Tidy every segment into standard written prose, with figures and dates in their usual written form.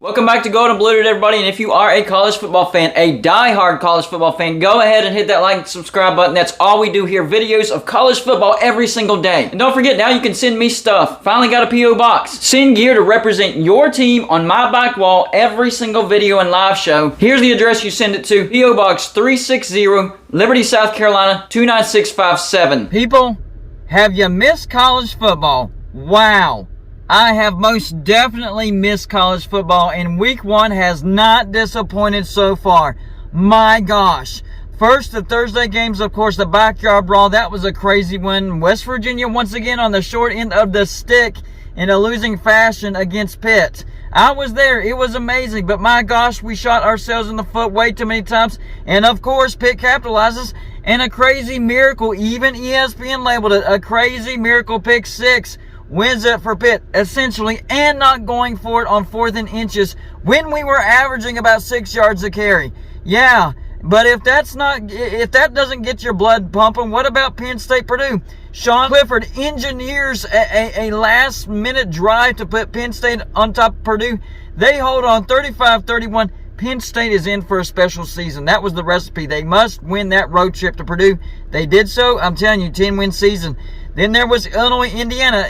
Welcome back to Golden Blue, everybody, and if you are a college football fan, a die-hard college football fan, go ahead and hit that like and subscribe button. That's all we do here, videos of college football every single day. And don't forget, now you can send me stuff. Finally got a P.O. box. Send gear to represent your team on my back wall every single video and live show. Here's the address you send it to, P.O. Box 360, Liberty, South Carolina, 29657. People, have you missed college football? Wow. I have most definitely missed college football, and week one has not disappointed so far. My gosh. First, the Thursday games, of course, the backyard brawl. That was a crazy one. West Virginia, once again, on the short end of the stick in a losing fashion against Pitt. I was there. It was amazing. But my gosh, we shot ourselves in the foot way too many times. And, of course, Pitt capitalizes. And a crazy miracle, even ESPN labeled it a crazy miracle pick six. Wins it for Pitt, essentially, and not going for it on 4th and inches when we were averaging about 6 yards a carry. Yeah, but if that doesn't get your blood pumping, what about Penn State Purdue? Sean Clifford engineers a last-minute drive to put Penn State on top of Purdue. They hold on 35-31. Penn State is in for a special season. That was the recipe. They must win that road trip to Purdue. They did so. I'm telling you, 10-win season. Then there was Illinois, Indiana.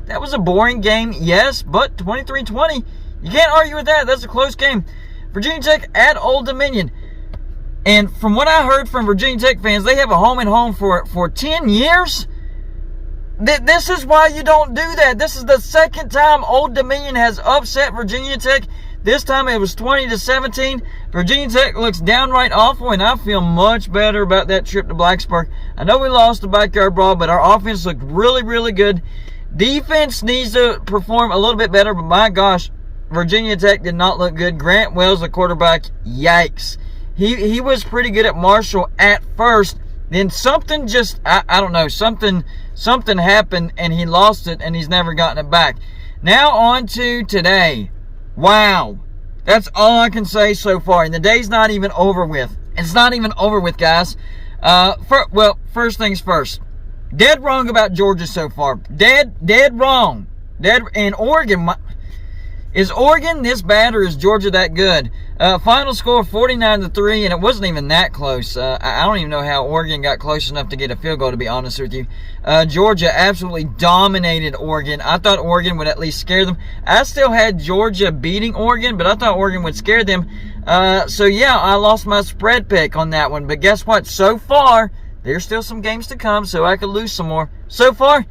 That was a boring game, yes, but 23-20. You can't argue with that. That's a close game. Virginia Tech at Old Dominion. And from what I heard from Virginia Tech fans, they have a home and home for 10 years. This is why you don't do that. This is the second time Old Dominion has upset Virginia Tech. This time it was 20-17. Virginia Tech looks downright awful, and I feel much better about that trip to Blacksburg. I know we lost the backyard brawl, but our offense looked really, really good. Defense needs to perform a little bit better, but my gosh, Virginia Tech did not look good. Grant Wells, the quarterback, yikes. He was pretty good at Marshall at first. Then something just, I don't know, something happened, and he lost it, and he's never gotten it back. Now on to today. Wow. That's all I can say so far. And the day's not even over with. It's not even over with, guys. First things first. Dead wrong about Georgia so far. Dead wrong. And Oregon. Is Oregon this bad, or is Georgia that good? Final score 49-3, and it wasn't even that close. I don't even know how Oregon got close enough to get a field goal, to be honest with you. Georgia absolutely dominated Oregon. I thought Oregon would at least scare them. I still had Georgia beating Oregon, but I thought Oregon would scare them. So yeah, I lost my spread pick on that one. But guess what? So far, there's still some games to come, so I could lose some more. So far,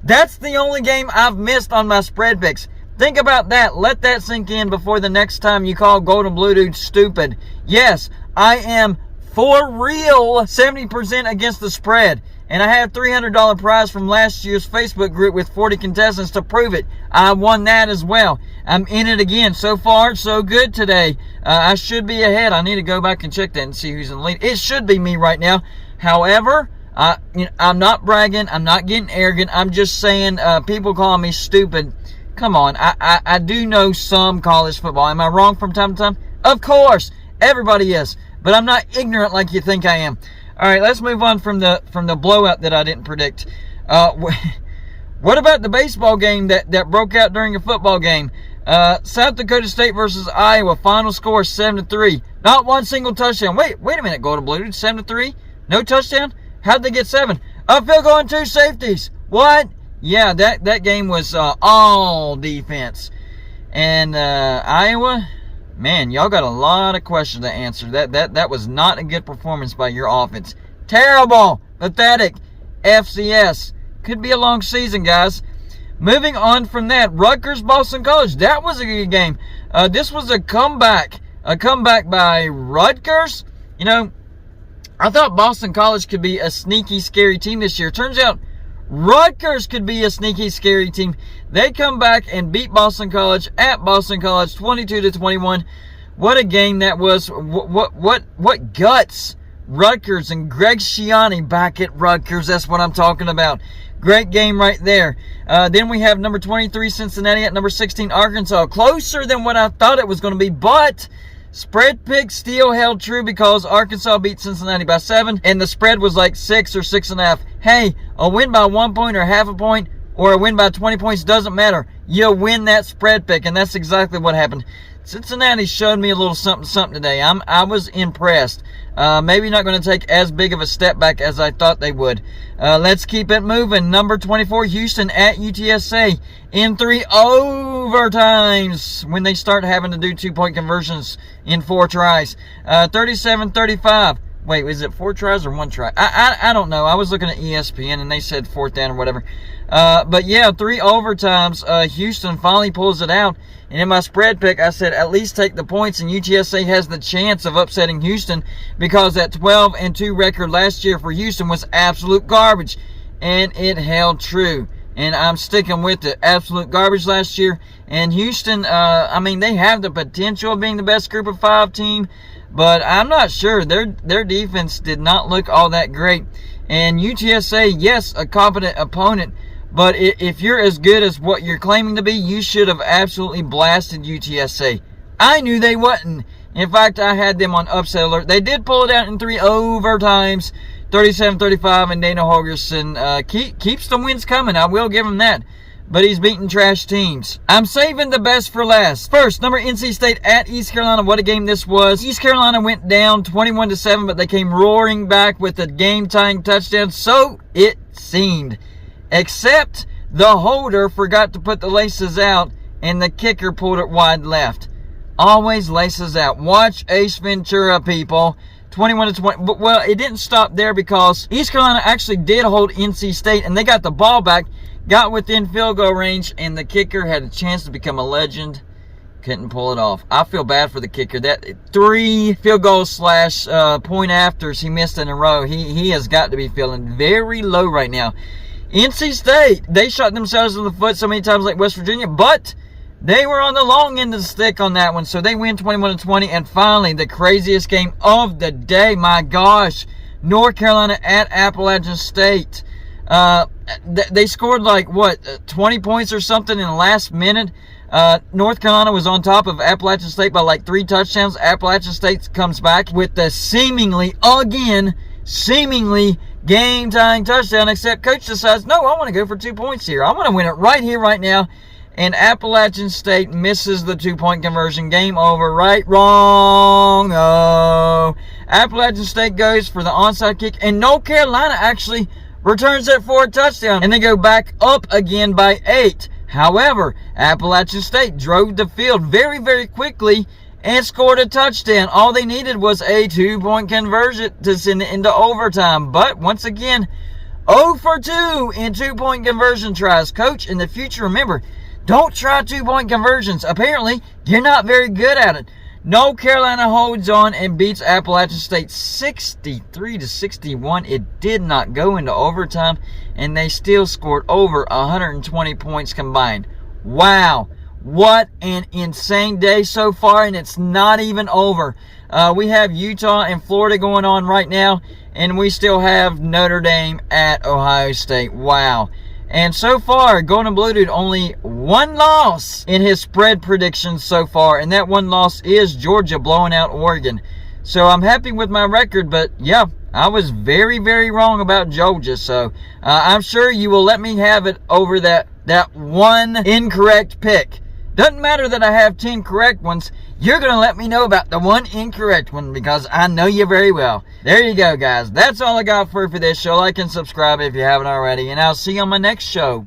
that's the only game I've missed on my spread picks. Think about that. Let that sink in before the next time you call Golden Blue Dude stupid. Yes, I am for real 70% against the spread. And I have a $300 prize from last year's Facebook group with 40 contestants to prove it. I won that as well. I'm in it again. So far, so good today. I should be ahead. I need to go back and check that and see who's in the lead. It should be me right now. However, I'm not bragging. I'm not getting arrogant. I'm just saying people call me stupid. Come on, I do know some college football. Am I wrong from time to time? Of course, everybody is. But I'm not ignorant like you think I am. All right, let's move on from the blowout that I didn't predict. What about the baseball game that broke out during a football game? South Dakota State versus Iowa. Final score 7-3. Not one single touchdown. Wait a minute, Golden Blue. 7-3? No touchdown? How'd they get 7? A field goal and 2 safeties. What? Yeah, that game was all defense. And Iowa, man, y'all got a lot of questions to answer. That was not a good performance by your offense. Terrible, pathetic, FCS. Could be a long season, guys. Moving on from that, Rutgers, Boston College. That was a good game. This was a comeback by Rutgers. You know, I thought Boston College could be a sneaky, scary team this year. Turns out Rutgers could be a sneaky, scary team. They come back and beat Boston College at Boston College 22-21. What a game that was. What guts. Rutgers and Greg Schiano back at Rutgers. That's what I'm talking about. Great game right there. Then we have number 23 Cincinnati at number 16 Arkansas. Closer than what I thought it was going to be, but spread pick still held true because Arkansas beat Cincinnati by 7, and the spread was like 6 or 6.5. Hey, a win by 1 point or half a point or a win by 20 points doesn't matter. you win that spread pick, and that's exactly what happened. Cincinnati showed me a little something today. I was impressed. Maybe not going to take as big of a step back as I thought they would. Let's keep it moving. Number 24, Houston at UTSA in 3 overtimes when they start having to do 2-point conversions in 4 tries. 37-35. Wait, is it 4 tries or 1 try? I don't know. I was looking at ESPN and they said 4th down or whatever. But yeah, 3 overtimes. Houston finally pulls it out. And in my spread pick, I said at least take the points, and UTSA has the chance of upsetting Houston because that 12-2 record last year for Houston was absolute garbage. And it held true. And I'm sticking with it. Absolute garbage last year. And Houston, I mean, they have the potential of being the best group of 5 team. But I'm not sure. Their defense did not look all that great. And UTSA, yes, a competent opponent. But if you're as good as what you're claiming to be, you should have absolutely blasted UTSA. I knew they wouldn't. In fact, I had them on upset alert. They did pull it out in 3 overtimes, 37-35, and Dana Holgorsen keeps the wins coming. I will give him that. But he's beating trash teams. I'm saving the best for last. First, number NC State at East Carolina. What a game this was. East Carolina went down 21-7, but they came roaring back with a game-tying touchdown. So it seemed. Except the holder forgot to put the laces out, and the kicker pulled it wide left. Always laces out. Watch Ace Ventura, people. 21-20. Well, it didn't stop there because East Carolina actually did hold NC State, and they got the ball back, got within field goal range, and the kicker had a chance to become a legend. Couldn't pull it off. I feel bad for the kicker. That 3 field goal slash point afters he missed in a row. He has got to be feeling very low right now. NC State, they shot themselves in the foot so many times like West Virginia, but they were on the long end of the stick on that one, so they win 21-20. And finally, the craziest game of the day, my gosh, North Carolina at Appalachian State. They scored like, 20 points or something in the last minute. North Carolina was on top of Appalachian State by like 3 touchdowns. Appalachian State comes back with the seemingly game-tying touchdown, except coach decides, no, I want to go for 2 points here. I want to win it right here, right now. And Appalachian State misses the 2-point conversion. Game over. Right, wrong. Oh. Appalachian State goes for the onside kick, and North Carolina actually returns it for a touchdown, and they go back up again by 8. However, Appalachian State drove the field very, very quickly and scored a touchdown. All they needed was a 2-point conversion to send it into overtime. But once again, 0 for 2 in 2-point conversion tries. Coach, in the future, remember, don't try 2-point conversions. Apparently, you're not very good at it. North Carolina holds on and beats Appalachian State 63-61. It did not go into overtime, and they still scored over 120 points combined. Wow. What an insane day so far, and it's not even over. We have Utah and Florida going on right now, and we still have Notre Dame at Ohio State. Wow. And so far, Golden Blue Dude only 1 loss in his spread predictions so far, and that 1 loss is Georgia blowing out Oregon. So I'm happy with my record, but yeah, I was very, very wrong about Georgia. So I'm sure you will let me have it over that 1 incorrect pick. Doesn't matter that I have 10 correct ones. You're going to let me know about the 1 incorrect one because I know you very well. There you go, guys. That's all I got for this show. Like and subscribe if you haven't already. And I'll see you on my next show.